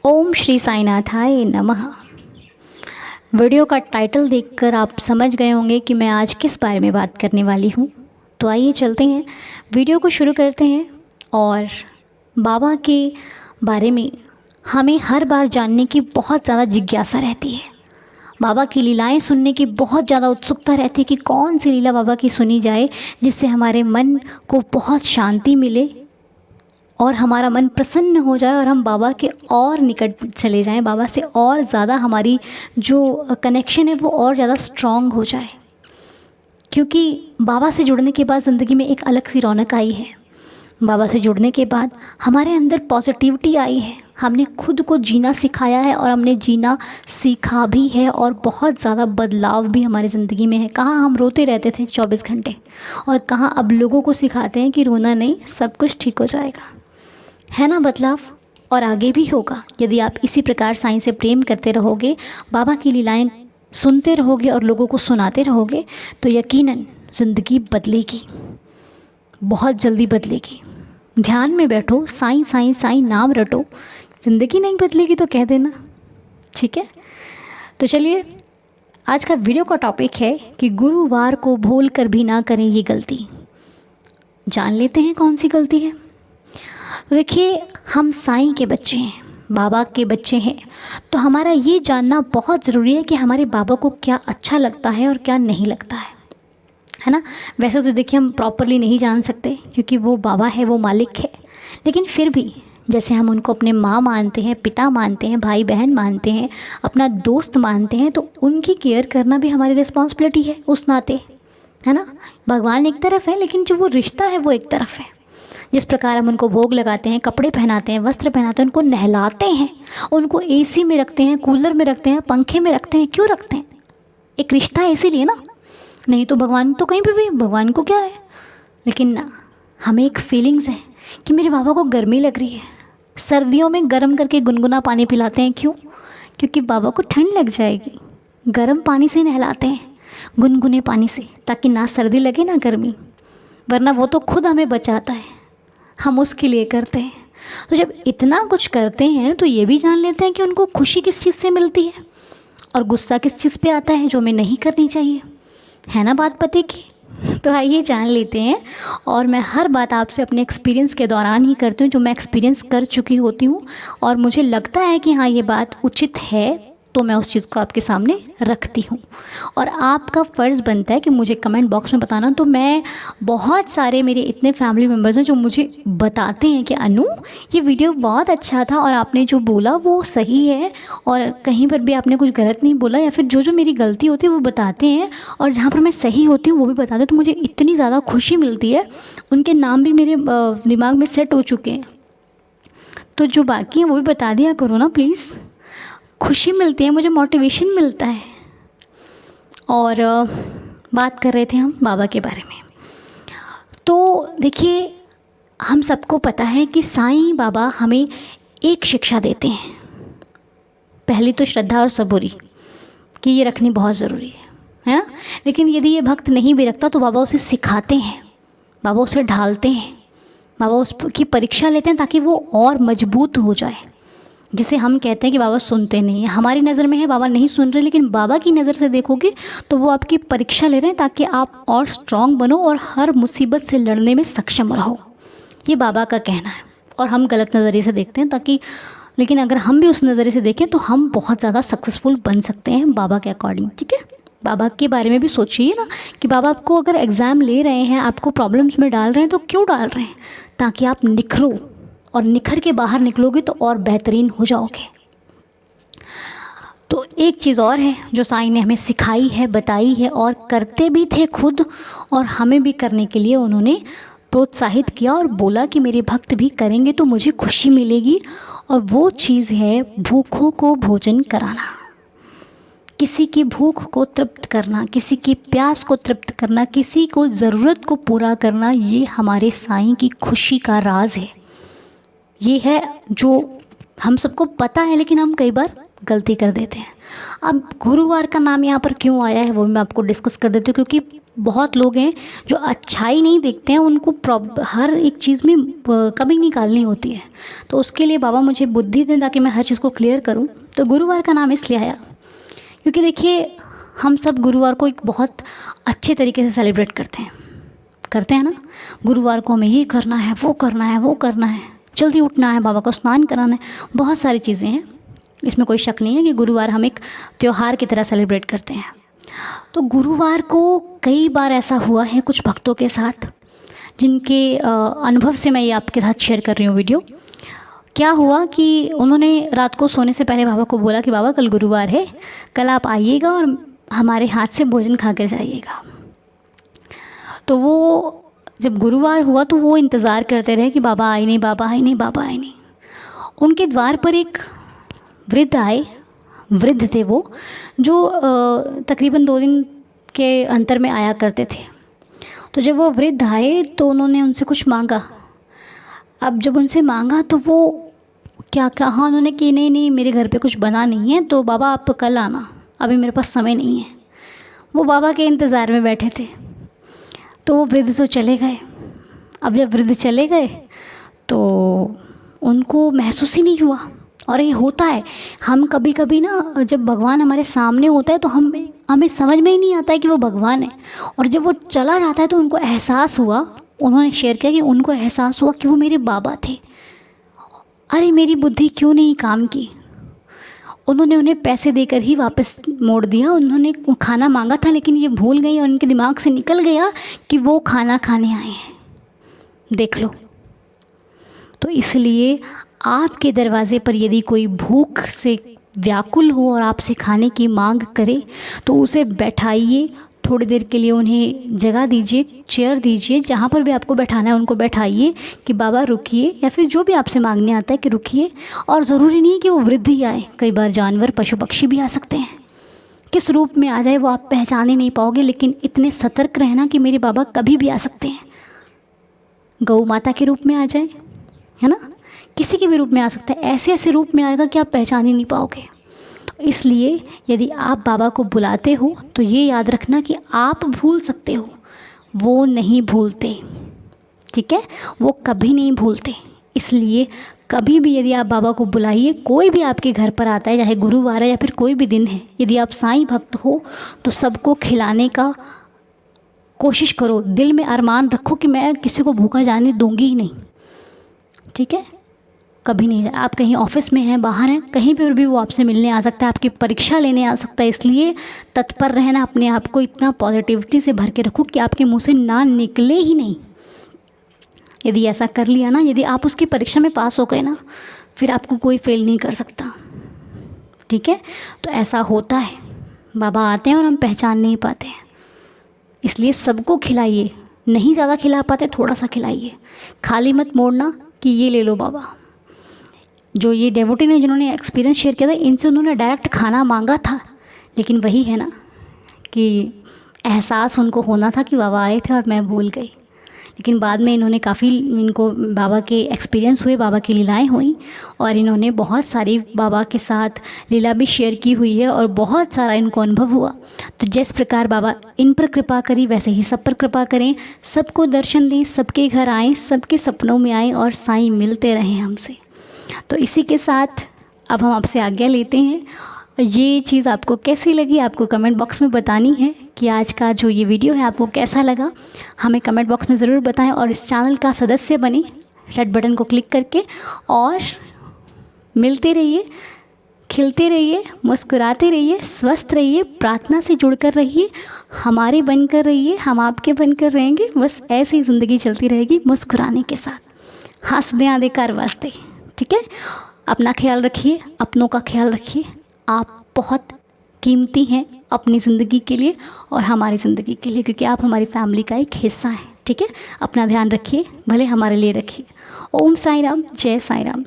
ओम श्री साईनाथाय नमः। वीडियो का टाइटल देखकर आप समझ गए होंगे कि मैं आज किस बारे में बात करने वाली हूँ। तो आइए चलते हैं, वीडियो को शुरू करते हैं। और बाबा के बारे में हमें हर बार जानने की बहुत ज़्यादा जिज्ञासा रहती है। बाबा की लीलाएं सुनने की बहुत ज़्यादा उत्सुकता रहती है कि कौन सी लीला बाबा की सुनी जाए जिससे हमारे मन को बहुत शांति मिले और हमारा मन प्रसन्न हो जाए और हम बाबा के और निकट चले जाएं, बाबा से और ज़्यादा हमारी जो कनेक्शन है वो और ज़्यादा स्ट्रॉन्ग हो जाए। क्योंकि बाबा से जुड़ने के बाद ज़िंदगी में एक अलग सी रौनक आई है। बाबा से जुड़ने के बाद हमारे अंदर पॉजिटिविटी आई है, हमने खुद को जीना सिखाया है और हमने जीना सीखा भी है और बहुत ज़्यादा बदलाव भी हमारी ज़िंदगी में है। कहाँ हम रोते रहते थे 24 घंटे और कहाँ अब लोगों को सिखाते हैं कि रोना नहीं, सब कुछ ठीक हो जाएगा। है ना बदलाव? और आगे भी होगा यदि आप इसी प्रकार साईं से प्रेम करते रहोगे, बाबा की लीलाएं सुनते रहोगे और लोगों को सुनाते रहोगे, तो यकीनन ज़िंदगी बदलेगी, बहुत जल्दी बदलेगी। ध्यान में बैठो, साईं साईं साईं नाम रटो। ज़िंदगी नहीं बदलेगी तो कह देना, ठीक है? तो चलिए, आज का वीडियो का टॉपिक है कि गुरुवार को भूल कर भी ना करें ये गलती। जान लेते हैं कौन सी गलती है। तो देखिए, हम साईं के बच्चे हैं, बाबा के बच्चे हैं, तो हमारा ये जानना बहुत ज़रूरी है कि हमारे बाबा को क्या अच्छा लगता है और क्या नहीं लगता है ना? वैसे तो देखिए, हम प्रॉपरली नहीं जान सकते क्योंकि वो बाबा है, वो मालिक है, लेकिन फिर भी जैसे हम उनको अपने माँ मानते हैं, पिता मानते हैं, भाई बहन मानते हैं, अपना दोस्त मानते हैं, तो उनकी केयर करना भी हमारी रिस्पॉन्सिबिलिटी है उस नाते, है ना? भगवान एक तरफ है, लेकिन जो वो रिश्ता है वो एक तरफ है। जिस प्रकार हम उनको भोग लगाते हैं, कपड़े पहनाते हैं, वस्त्र पहनाते हैं, उनको नहलाते हैं, उनको एसी में रखते हैं, कूलर में रखते हैं, पंखे में रखते हैं, क्यों रखते हैं? एक रिश्ता है, इसीलिए ना। नहीं तो भगवान तो कहीं पे भी, भगवान को क्या है। लेकिन ना, हमें एक फीलिंग्स है कि मेरे बाबा को गर्मी लग रही है, सर्दियों में गर्म करके गुनगुना पानी पिलाते हैं। क्यों? क्योंकि बाबा को ठंड लग जाएगी। गर्म पानी से नहलाते हैं, गुनगुने पानी से, ताकि ना सर्दी लगे ना गर्मी, वरना वो तो खुद हमें बचाता है, हम उसके लिए करते हैं। तो जब इतना कुछ करते हैं तो ये भी जान लेते हैं कि उनको खुशी किस चीज़ से मिलती है और गुस्सा किस चीज़ पे आता है जो हमें नहीं करनी चाहिए। है ना बात पते की? तो आइए जान लेते हैं। और मैं हर बात आपसे अपने एक्सपीरियंस के दौरान ही करती हूँ, जो मैं एक्सपीरियंस कर चुकी होती हूँ और मुझे लगता है कि हाँ ये बात उचित है, तो मैं उस चीज़ को आपके सामने रखती हूँ। और आपका फ़र्ज़ बनता है कि मुझे कमेंट बॉक्स में बताना। तो मैं, बहुत सारे मेरे इतने फैमिली मेम्बर्स हैं जो मुझे बताते हैं कि अनु, ये वीडियो बहुत अच्छा था और आपने जो बोला वो सही है और कहीं पर भी आपने कुछ गलत नहीं बोला, या फिर जो जो मेरी गलती होती है वो बताते हैं और जहाँ पर मैं सही होती हूँ वो भी बताते हैं। तो मुझे इतनी ज़्यादा खुशी मिलती है। उनके नाम भी मेरे दिमाग में सेट हो चुके हैं। तो जो बाकी हैं वो भी बता दिया करो ना प्लीज़, खुशी मिलती है, मुझे मोटिवेशन मिलता है। और बात कर रहे थे हम बाबा के बारे में। तो देखिए, हम सबको पता है कि साईं बाबा हमें एक शिक्षा देते हैं। पहली तो श्रद्धा और सबूरी कि ये रखनी बहुत ज़रूरी है ना? लेकिन यदि ये भक्त नहीं भी रखता तो बाबा उसे सिखाते हैं, बाबा उसे ढालते हैं, बाबा उसकी परीक्षा लेते हैं ताकि वो और मजबूत हो जाए। जिसे हम कहते हैं कि बाबा सुनते नहीं हैं, हमारी नज़र में है बाबा नहीं सुन रहे, लेकिन बाबा की नज़र से देखोगे तो वो आपकी परीक्षा ले रहे हैं ताकि आप और स्ट्रांग बनो और हर मुसीबत से लड़ने में सक्षम रहो। ये बाबा का कहना है और हम गलत नज़रिए से देखते हैं, ताकि, लेकिन अगर हम भी उस नज़रिए से देखें तो हम बहुत ज़्यादा सक्सेसफुल बन सकते हैं बाबा के अकॉर्डिंग। ठीक है, बाबा के बारे में भी सोचिए ना कि बाबा आपको अगर एग्ज़ाम ले रहे हैं, आपको प्रॉब्लम्स में डाल रहे हैं, तो क्यों डाल रहे हैं? ताकि आप निखरो, और निखर के बाहर निकलोगे तो और बेहतरीन हो जाओगे। तो एक चीज़ और है जो साईं ने हमें सिखाई है, बताई है और करते भी थे खुद, और हमें भी करने के लिए उन्होंने प्रोत्साहित किया और बोला कि मेरे भक्त भी करेंगे तो मुझे खुशी मिलेगी। और वो चीज़ है भूखों को भोजन कराना, किसी की भूख को तृप्त करना, किसी की प्यास को तृप्त करना, किसी को ज़रूरत को पूरा करना। ये हमारे साईं की खुशी का राज है। ये है जो हम सबको पता है, लेकिन हम कई बार गलती कर देते हैं। अब गुरुवार का नाम यहाँ पर क्यों आया है वो मैं आपको डिस्कस कर देती हूँ, क्योंकि बहुत लोग हैं जो अच्छाई नहीं देखते हैं, उनको हर एक चीज़ में कमी निकालनी होती है। तो उसके लिए बाबा मुझे बुद्धि दें ताकि मैं हर चीज़ को क्लियर करूँ। तो गुरुवार का नाम इसलिए आया क्योंकि देखिए हम सब गुरुवार को एक बहुत अच्छे तरीके से सेलिब्रेट करते हैं ना। गुरुवार को हमें ये करना है, वो करना है, वो करना है, जल्दी उठना है, बाबा को स्नान कराना है, बहुत सारी चीज़ें हैं। इसमें कोई शक नहीं है कि गुरुवार हम एक त्यौहार की तरह सेलिब्रेट करते हैं। तो गुरुवार को कई बार ऐसा हुआ है कुछ भक्तों के साथ, जिनके अनुभव से मैं ये आपके साथ शेयर कर रही हूँ वीडियो। क्या हुआ कि उन्होंने रात को सोने से पहले बाबा को बोला कि बाबा कल गुरुवार है, कल आप आइएगा और हमारे हाथ से भोजन खा कर जाइएगा। तो वो जब गुरुवार हुआ तो वो इंतज़ार करते रहे कि बाबा आए नहीं, बाबा आए नहीं, बाबा आए नहीं। उनके द्वार पर एक वृद्ध आए, वृद्ध थे वो, जो तकरीबन 2 दिन के अंतर में आया करते थे। तो जब वो वृद्ध आए तो उन्होंने उनसे कुछ मांगा। अब जब उनसे मांगा तो वो क्या कहा उन्होंने कि नहीं नहीं मेरे घर पे कुछ बना नहीं है, तो बाबा आप कल आना, अभी मेरे पास समय नहीं है। वो बाबा के इंतज़ार में बैठे थे। तो वो वृद्ध तो चले गए। अब जब वृद्ध चले गए तो उनको महसूस ही नहीं हुआ। और ये होता है, हम कभी कभी ना जब भगवान हमारे सामने होता है तो हमें समझ में ही नहीं आता है कि वो भगवान है, और जब वो चला जाता है तो उनको एहसास हुआ। उन्होंने शेयर किया कि उनको एहसास हुआ कि वो मेरे बाबा थे। अरे मेरी बुद्धि क्यों नहीं काम की। उन्होंने उन्हें पैसे देकर ही वापस मोड़ दिया। उन्होंने खाना मांगा था लेकिन ये भूल गई और उनके दिमाग से निकल गया कि वो खाना खाने आए हैं। देख लो। तो इसलिए आपके दरवाज़े पर यदि कोई भूख से व्याकुल हो और आपसे खाने की मांग करे तो उसे बैठाइए, थोड़ी देर के लिए उन्हें जगह दीजिए, चेयर दीजिए, जहाँ पर भी आपको बैठाना है उनको बैठाइए कि बाबा रुकिए, या फिर जो भी आपसे मांगने आता है कि रुकिए। और ज़रूरी नहीं कि वो वृद्ध ही आए, कई बार जानवर पशु पक्षी भी आ सकते हैं। किस रूप में आ जाए वो आप पहचान ही नहीं पाओगे, लेकिन इतने सतर्क रहना कि मेरे बाबा कभी भी आ सकते हैं। गौ माता के रूप में आ जाए, है ना, किसी के भी रूप में आ सकता है। ऐसे ऐसे रूप में आएगा कि आप पहचान ही नहीं पाओगे। इसलिए यदि आप बाबा को बुलाते हो तो ये याद रखना कि आप भूल सकते हो, वो नहीं भूलते। ठीक है, वो कभी नहीं भूलते। इसलिए कभी भी यदि आप बाबा को बुलाइए, कोई भी आपके घर पर आता है, चाहे गुरुवार है या फिर कोई भी दिन है, यदि आप साईं भक्त हो तो सबको खिलाने का कोशिश करो। दिल में अरमान रखो कि मैं किसी को भूखा जाने दूंगी ही नहीं। ठीक है, कभी नहीं जाए। आप कहीं ऑफिस में हैं, बाहर हैं, कहीं पर भी वो आपसे मिलने आ सकता है, आपकी परीक्षा लेने आ सकता है। इसलिए तत्पर रहना, अपने आप को इतना पॉजिटिविटी से भर के रखो कि आपके मुंह से ना निकले ही नहीं। यदि ऐसा कर लिया ना, यदि आप उसकी परीक्षा में पास हो गए ना, फिर आपको कोई फेल नहीं कर सकता। ठीक है, तो ऐसा होता है, बाबा आते हैं और हम पहचान नहीं पाते हैं। इसलिए सबको खिलाइए, नहीं ज़्यादा खिला पाते थोड़ा सा खिलाइए। खाली मत मोड़ना कि ये ले लो बाबा। जो ये डेवोटी ने जिन्होंने एक्सपीरियंस शेयर किया था, इनसे उन्होंने डायरेक्ट खाना मांगा था, लेकिन वही है ना कि एहसास उनको होना था कि बाबा आए थे और मैं भूल गई। लेकिन बाद में इन्होंने काफ़ी, इनको बाबा के एक्सपीरियंस हुए, बाबा की लीलाएं हुई, और इन्होंने बहुत सारी बाबा के साथ लीला भी शेयर की हुई है और बहुत सारा इनको अनुभव हुआ। तो जिस प्रकार बाबा इन पर कृपा करी वैसे ही सब पर कृपा करें, सबको दर्शन दें, सबके घर आएँ, सबके सपनों में आएँ और साईं मिलते रहें हमसे। तो इसी के साथ अब हम आपसे आज्ञा लेते हैं। ये चीज़ आपको कैसी लगी आपको कमेंट बॉक्स में बतानी है कि आज का जो ये वीडियो है आपको कैसा लगा, हमें कमेंट बॉक्स में ज़रूर बताएं। और इस चैनल का सदस्य बने रेड बटन को क्लिक करके, और मिलते रहिए, खिलते रहिए, मुस्कुराते रहिए, स्वस्थ रहिए, प्रार्थना से जुड़कर रहिए, हमारे बनकर रहिए, हम आपके बनकर रहेंगे। बस ऐसी ही ज़िंदगी चलती रहेगी मुस्कुराने के साथ। हंसदे आदे कार वास्ते। ठीक है, अपना ख्याल रखिए, अपनों का ख्याल रखिए। आप बहुत कीमती हैं अपनी ज़िंदगी के लिए और हमारी ज़िंदगी के लिए, क्योंकि आप हमारी फैमिली का एक हिस्सा हैं। ठीक है, अपना ध्यान रखिए, भले हमारे लिए रखिए। ओम साईं राम, जय साईं राम।